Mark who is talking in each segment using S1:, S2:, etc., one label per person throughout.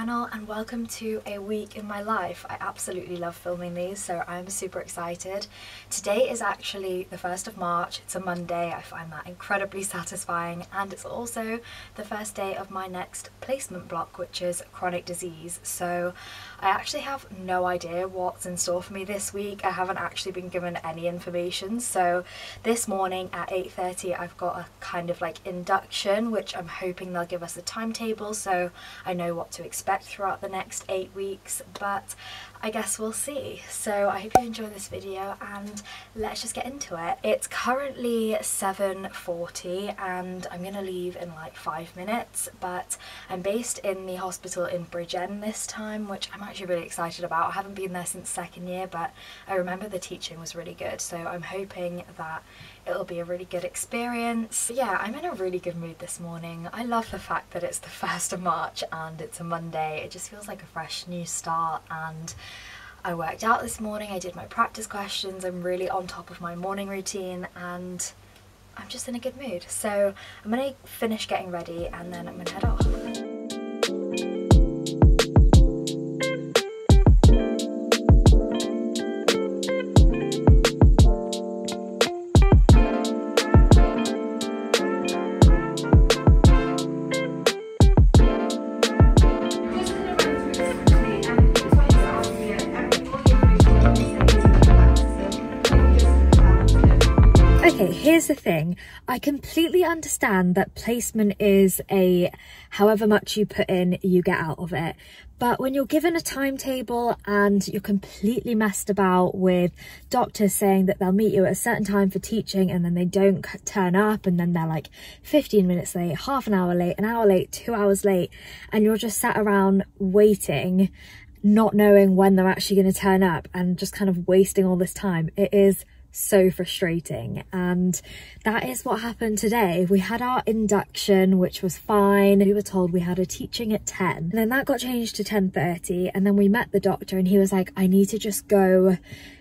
S1: channel and welcome to a week in my life. I absolutely love filming these, so I'm super excited. Today is actually the 1st of March, it's a Monday. I find that incredibly satisfying, and it's also the first day of my next placement block, which is chronic disease. So I actually have no idea what's in store for me this week. I haven't actually been given any information. So this morning at 8:30 I've got a kind of like induction, which I'm hoping they'll give us a timetable so I know what to expect throughout the next 8 weeks, but I guess we'll see. So I hope you enjoy this video and let's just get into it. It's currently 7:40 and I'm gonna leave in like 5 minutes, but I'm based in the hospital in Bridgend this time, which I'm actually really excited about. I haven't been there since second year, but I remember the teaching was really good, so I'm hoping that it'll be a really good experience. But yeah, I'm in a really good mood this morning. I love the fact that it's the 1st of March and it's a Monday. It just feels like a fresh new start, and I worked out this morning, I did my practice questions, I'm really on top of my morning routine, and I'm just in a good mood. So I'm gonna finish getting ready and then I'm gonna head off. Okay, here's the thing. I completely understand that placement is a however much you put in, you get out of it. But when you're given a timetable and you're completely messed about with doctors saying that they'll meet you at a certain time for teaching and then they don't turn up, and then they're like 15 minutes late, half an hour late, an hour late, 2 hours late, and you're just sat around waiting, not knowing when they're actually going to turn up and just kind of wasting all this time, it is so frustrating. And that is what happened today. We had our induction, which was fine. We were told we had a teaching at 10, and then that got changed to 10:30, and then we met the doctor and he was like, I need to just go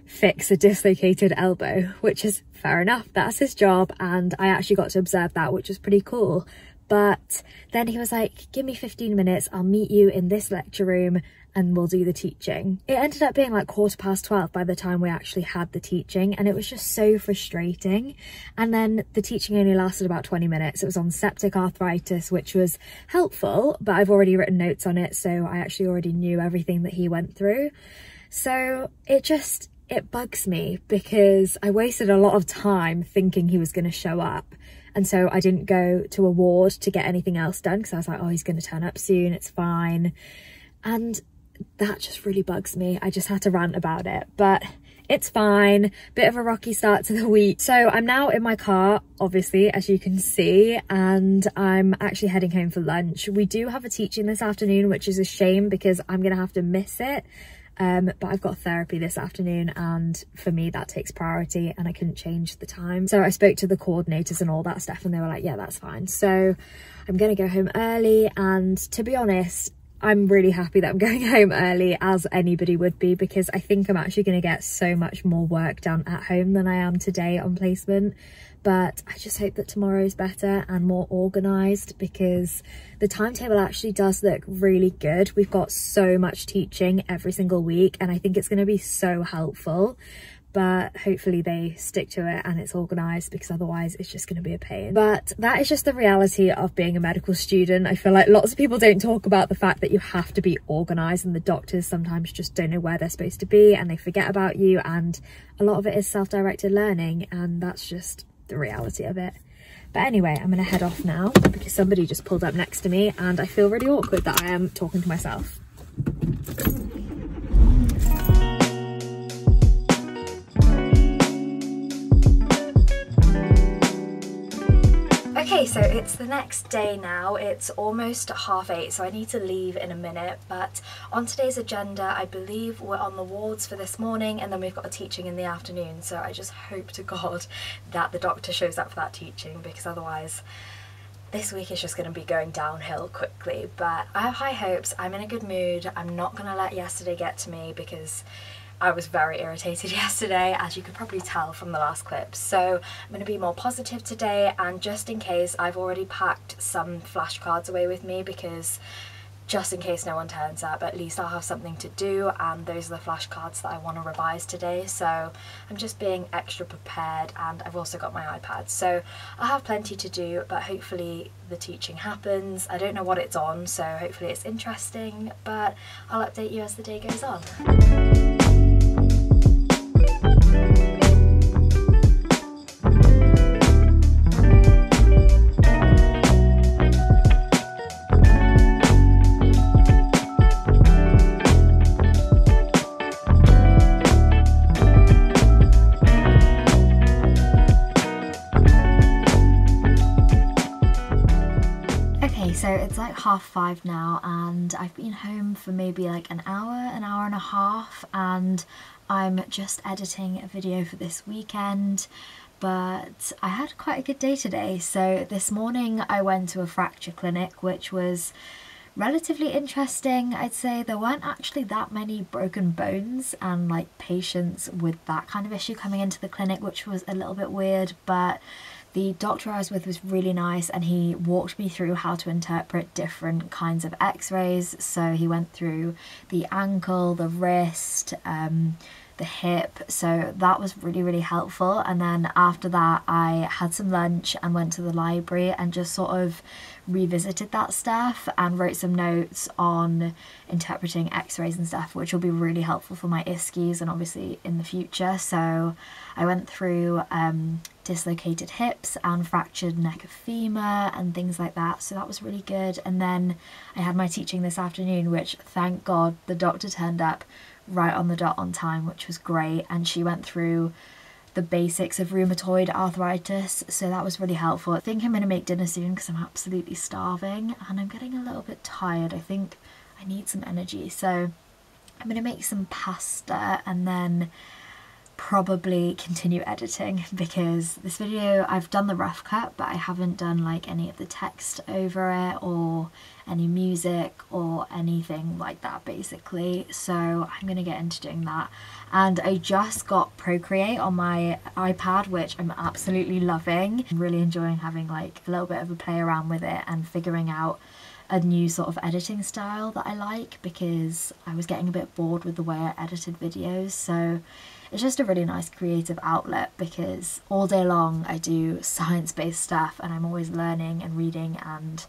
S1: fix a dislocated elbow, which is fair enough, that's his job, and I actually got to observe that, which was pretty cool. But then he was like, give me 15 minutes, I'll meet you in this lecture room and we'll do the teaching. It ended up being like 12:15 by the time we actually had the teaching, and it was just so frustrating. And then the teaching only lasted about 20 minutes. It was on septic arthritis, which was helpful, but I've already written notes on it, so I actually already knew everything that he went through. So it bugs me because I wasted a lot of time thinking he was going to show up. And so I didn't go to a ward to get anything else done because I was like, oh, he's going to turn up soon, it's fine. And that just really bugs me. I just had to rant about it, but it's fine. Bit of a rocky start to the week. So I'm now in my car, obviously, as you can see, and I'm actually heading home for lunch. We do have a teaching this afternoon, which is a shame because I'm going to have to miss it. But I've got therapy this afternoon, and for me that takes priority, and I couldn't change the time. So I spoke to the coordinators and all that stuff, and they were like, yeah, that's fine. So I'm going to go home early, and to be honest, I'm really happy that I'm going home early, as anybody would be, because I think I'm actually going to get so much more work done at home than I am today on placement. But I just hope that tomorrow's better and more organised, because the timetable actually does look really good. We've got so much teaching every single week, and I think it's going to be so helpful. But hopefully they stick to it and it's organised, because otherwise it's just going to be a pain. But that is just the reality of being a medical student. I feel like lots of people don't talk about the fact that you have to be organised, and the doctors sometimes just don't know where they're supposed to be and they forget about you, and a lot of it is self-directed learning, and that's just the reality of it. But anyway, I'm going to head off now because somebody just pulled up next to me and I feel really awkward that I am talking to myself. Okay, so it's the next day now. It's almost 8:30, so I need to leave in a minute. But on today's agenda, I believe we're on the wards for this morning, and then we've got a teaching in the afternoon. So I just hope to God that the doctor shows up for that teaching, because otherwise this week is just going to be going downhill quickly. But I have high hopes. I'm in a good mood. I'm not going to let yesterday get to me, because I was very irritated yesterday, as you could probably tell from the last clip. So I'm going to be more positive today, and just in case, I've already packed some flashcards away with me, because just in case no one turns up. At least I'll have something to do, and those are the flashcards that I want to revise today, so I'm just being extra prepared. And I've also got my iPad, so I'll have plenty to do, but hopefully the teaching happens. I don't know what it's on, so hopefully it's interesting, but I'll update you as the day goes on. So it's like 5:30 now, and I've been home for maybe like an hour and a half, and I'm just editing a video for this weekend. But I had quite a good day today. So this morning I went to a fracture clinic, which was relatively interesting. I'd say there weren't actually that many broken bones and like patients with that kind of issue coming into the clinic, which was a little bit weird, but the doctor I was with was really nice, and he walked me through how to interpret different kinds of x-rays. So he went through the ankle, the wrist, the hip, so that was really helpful. And then after that I had some lunch and went to the library and just sort of revisited that stuff and wrote some notes on interpreting x-rays and stuff, which will be really helpful for my ISCIs and obviously in the future. So I went through dislocated hips and fractured neck of femur and things like that, so that was really good. And then I had my teaching this afternoon, which thank God the doctor turned up right on the dot on time, which was great, and she went through the basics of rheumatoid arthritis, so that was really helpful. I think I'm going to make dinner soon because I'm absolutely starving and I'm getting a little bit tired. I think I need some energy, so I'm going to make some pasta and then probably continue editing, because this video I've done the rough cut but I haven't done like any of the text over it or any music or anything like that basically, so I'm gonna get into doing that. And I just got Procreate on my iPad, which I'm absolutely loving. I'm really enjoying having like a little bit of a play around with it and figuring out a new sort of editing style that I like, because I was getting a bit bored with the way I edited videos. So it's just a really nice creative outlet, because all day long I do science-based stuff and I'm always learning and reading, and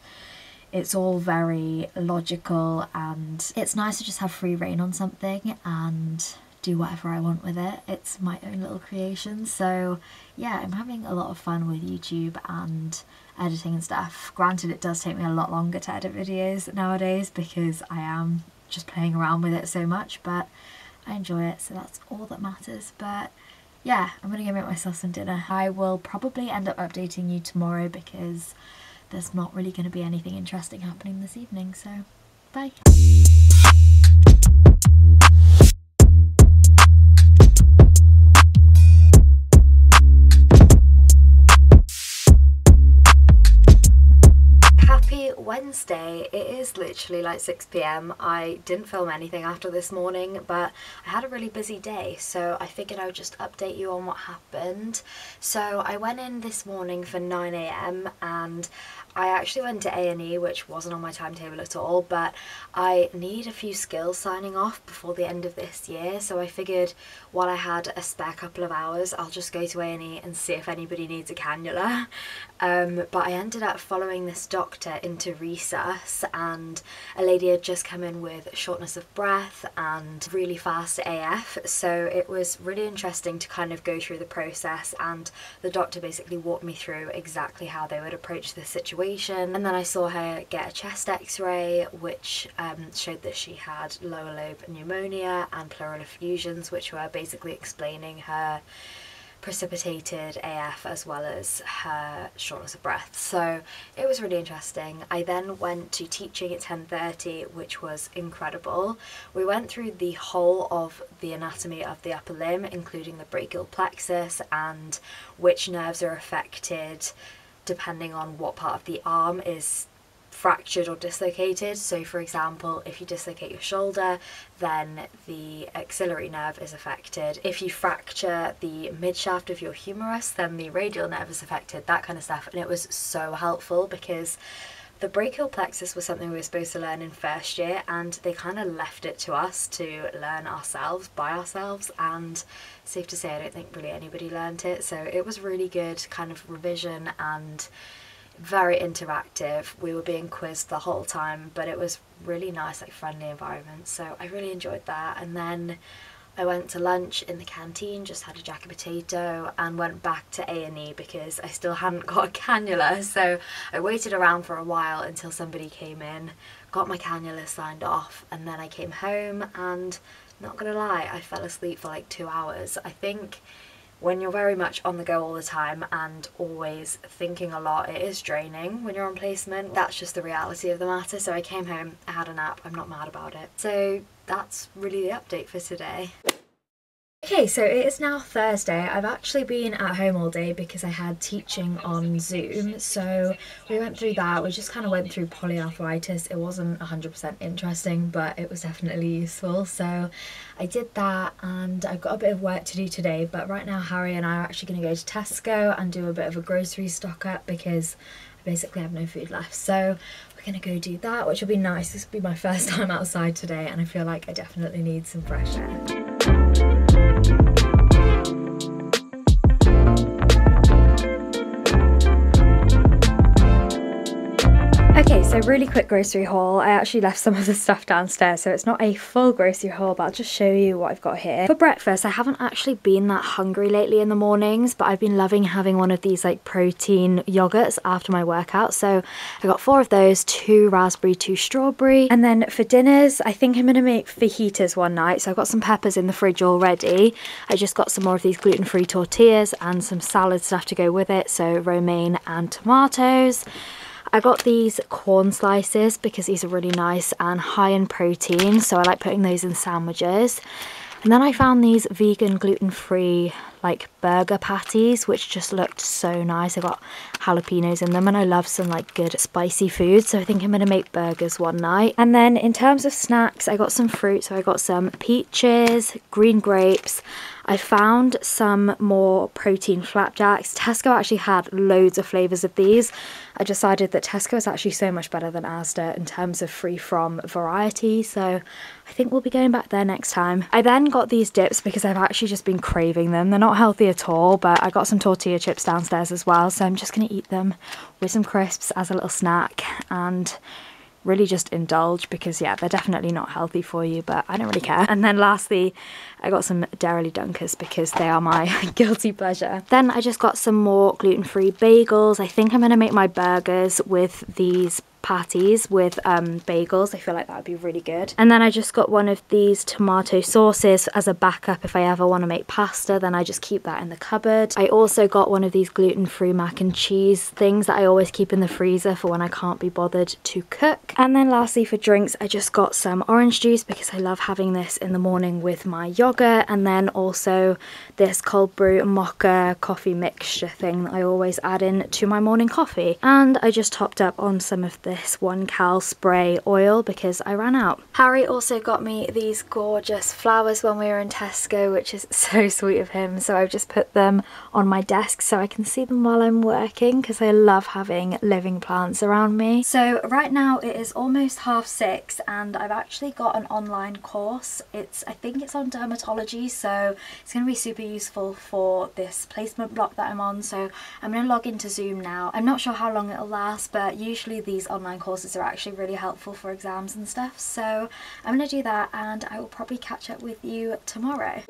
S1: it's all very logical, and it's nice to just have free reign on something and do whatever I want with it. It's my own little creation. So yeah, I'm having a lot of fun with YouTube and editing and stuff. Granted, it does take me a lot longer to edit videos nowadays because I am just playing around with it so much, but I enjoy it, so that's all that matters. But yeah, I'm gonna go make myself some dinner. I will probably end up updating you tomorrow because there's not really going to be anything interesting happening this evening, so bye. Happy Wednesday. It is literally like 6 PM. I didn't film anything after this morning, but I had a really busy day, so I figured I would just update you on what happened. So I went in this morning for 9 AM and I actually went to A&E, which wasn't on my timetable at all, but I need a few skills signing off before the end of this year, so I figured while I had a spare couple of hours I'll just go to A&E and see if anybody needs a cannula. But I ended up following this doctor into resus, and a lady had just come in with shortness of breath and really fast AF, so it was really interesting to kind of go through the process, and the doctor basically walked me through exactly how they would approach this situation. And then I saw her get a chest x-ray, which showed that she had lower lobe pneumonia and pleural effusions, which were basically explaining her precipitated AF as well as her shortness of breath. So it was really interesting. I then went to teaching at 10:30, which was incredible. We went through the whole of the anatomy of the upper limb, including the brachial plexus and which nerves are affected depending on what part of the arm is fractured or dislocated. So for example, if you dislocate your shoulder, then the axillary nerve is affected. If you fracture the mid-shaft of your humerus, then the radial nerve is affected, that kind of stuff. And it was so helpful because The brachial plexus was something we were supposed to learn in first year, and they kind of left it to us to learn ourselves, by ourselves, and safe to say I don't think really anybody learned it, so it was really good kind of revision and very interactive. We were being quizzed the whole time, but it was really nice, like friendly environment, so I really enjoyed that. And then I went to lunch in the canteen, just had a jacket potato, and went back to A&E because I still hadn't got a cannula, so I waited around for a while until somebody came in, got my cannula signed off, and then I came home, and not gonna lie, I fell asleep for like 2 hours. I think when you're very much on the go all the time and always thinking a lot, it is draining when you're on placement. That's just the reality of the matter. So I came home, I had a nap, I'm not mad about it. So that's really the update for today. Okay, so it is now Thursday. I've actually been at home all day because I had teaching on Zoom, so we went through that. We just kind of went through polyarthritis. It wasn't 100% interesting, but it was definitely useful, so I did that, and I've got a bit of work to do today. But right now Harry and I are actually going to go to Tesco and do a bit of a grocery stock up because I basically have no food left, so we're going to go do that, which will be nice. This will be my first time outside today, and I feel like I definitely need some fresh air. Okay, so really quick grocery haul. I actually left some of the stuff downstairs, so it's not a full grocery haul, but I'll just show you what I've got here. For breakfast, I haven't actually been that hungry lately in the mornings, but I've been loving having one of these like protein yogurts after my workout. So I got 4 of those, 2 raspberry, 2 strawberry. And then for dinners, I think I'm gonna make fajitas one night. So I've got some peppers in the fridge already. I just got some more of these gluten-free tortillas and some salad stuff to go with it. So romaine and tomatoes. I got these corn slices because these are really nice and high in protein, so I like putting those in sandwiches. And then I found these vegan gluten-free like burger patties, which just looked so nice. I got jalapenos in them, and I love some like good spicy food, so I think I'm gonna make burgers one night. And then in terms of snacks, I got some fruit, so I got some peaches, green grapes. I found some more protein flapjacks. Tesco actually had loads of flavours of these. I decided that Tesco is actually so much better than Asda in terms of free from variety, so I think we'll be going back there next time. I then got these dips because I've actually just been craving them. They're not healthy at all, but I got some tortilla chips downstairs as well, so I'm just going to eat them with some crisps as a little snack and really just indulge because yeah, they're definitely not healthy for you, but I don't really care. And then lastly, I got some Dairy Dunkers because they are my guilty pleasure. Then I just got some more gluten-free bagels. I think I'm going to make my burgers with these patties with bagels. I feel like that would be really good. And then I just got one of these tomato sauces as a backup if I ever want to make pasta, then I just keep that in the cupboard. I also got one of these gluten-free mac and cheese things that I always keep in the freezer for when I can't be bothered to cook. And then lastly for drinks, I just got some orange juice because I love having this in the morning with my yogurt, and then also this cold brew mocha coffee mixture thing that I always add in to my morning coffee. And I just topped up on some of this 1 cal spray oil because I ran out. Harry also got me these gorgeous flowers when we were in Tesco, which is so sweet of him, so I've just put them on my desk so I can see them while I'm working because I love having living plants around me. So right now it is almost 6:30 and I've actually got an online course. I think it's on dermatology, so it's going to be super useful for this placement block that I'm on. So I'm going to log into Zoom now. I'm not sure how long it'll last, but usually these online courses are actually really helpful for exams and stuff, so I'm going to do that and I will probably catch up with you tomorrow.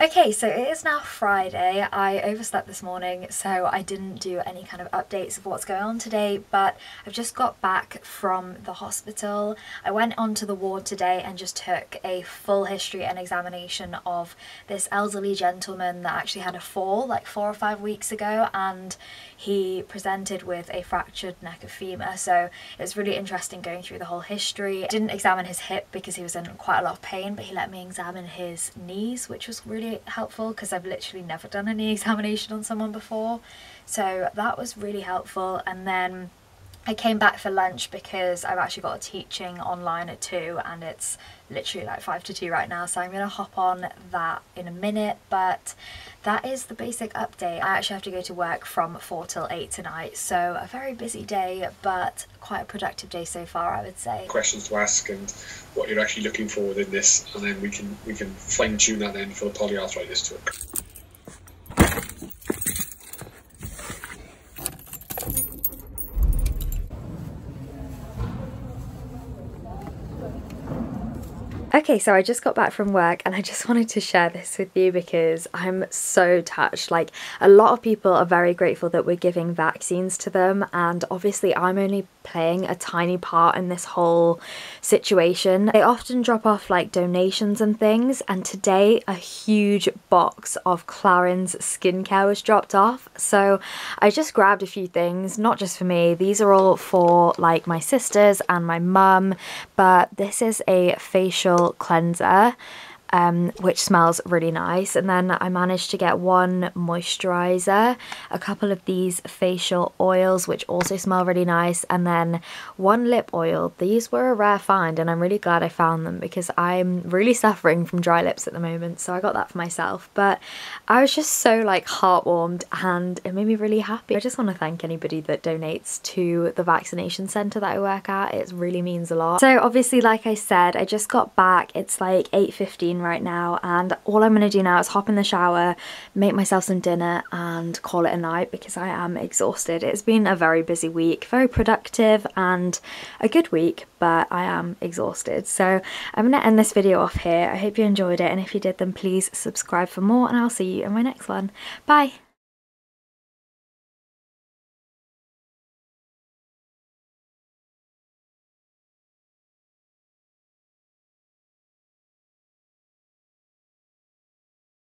S1: Okay, so it is now Friday. I overslept this morning, so I didn't do any kind of updates of what's going on today, but I've just got back from the hospital. I went onto the ward today and just took a full history and examination of this elderly gentleman that actually had a fall like 4 or 5 weeks ago, and he presented with a fractured neck of femur, so it was really interesting going through the whole history. I didn't examine his hip because he was in quite a lot of pain, but he let me examine his knees, which was really helpful because I've literally never done a knee examination on someone before, so that was really helpful. And then I came back for lunch because I've actually got a teaching online at 2 and it's literally like 5 to 2 right now, so I'm going to hop on that in a minute. But that is the basic update. I actually have to go to work from 4 till 8 tonight, so a very busy day but quite a productive day so far, I would say.
S2: Questions to ask and what you're actually looking for within this, and then we can fine tune that then for the polyarthritis talk.
S1: Okay, so I just got back from work and I just wanted to share this with you because I'm so touched. Like, a lot of people are very grateful that we're giving vaccines to them, and obviously I'm only playing a tiny part in this whole situation. They often drop off like donations and things, and today a huge box of Clarins skincare was dropped off. So I just grabbed a few things, not just for me. These are all for like my sisters and my mum, but this is a facial cleanser which smells really nice, and then I managed to get one moisturizer, a couple of these facial oils which also smell really nice, and then one lip oil. These were a rare find and I'm really glad I found them because I'm really suffering from dry lips at the moment, so I got that for myself. But I was just so like heartwarmed and it made me really happy. I just want to thank anybody that donates to the vaccination centre that I work at. It really means a lot. So obviously, like I said, I just got back. It's like 8:15 right now, and all I'm gonna do now is hop in the shower, make myself some dinner and call it a night because I am exhausted. It's been a very busy week, very productive and a good week, but I am exhausted. So I'm gonna end this video off here. I hope you enjoyed it, and if you did, then please subscribe for more, and I'll see you in my next one. Bye.